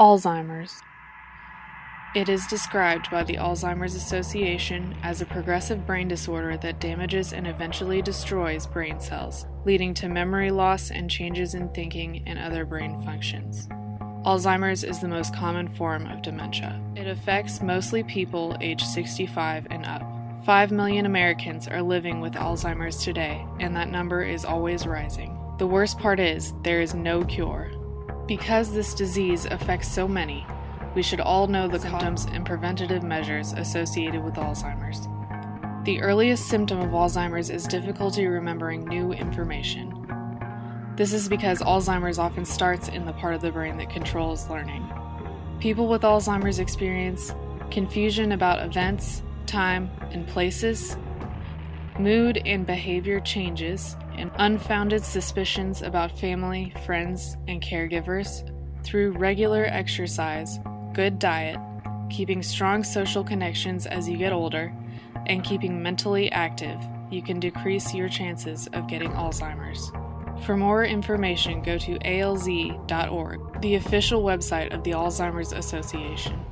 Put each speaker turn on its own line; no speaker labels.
Alzheimer's. It is described by the Alzheimer's Association as a progressive brain disorder that damages and eventually destroys brain cells, leading to memory loss and changes in thinking and other brain functions. Alzheimer's is the most common form of dementia. It affects mostly people aged 65 and up. 5 million Americans are living with Alzheimer's today, and that number is always rising. The worst part is, there is no cure. Because this disease affects so many, we should all know the symptoms and preventative measures associated with Alzheimer's. The earliest symptom of Alzheimer's is difficulty remembering new information. This is because Alzheimer's often starts in the part of the brain that controls learning. People with Alzheimer's experience confusion about events, time, and places, mood and behavior changes, and unfounded suspicions about family, friends, and caregivers. Through regular exercise, good diet, keeping strong social connections as you get older, and keeping mentally active, you can decrease your chances of getting Alzheimer's. For more information, go to alz.org, the official website of the Alzheimer's Association.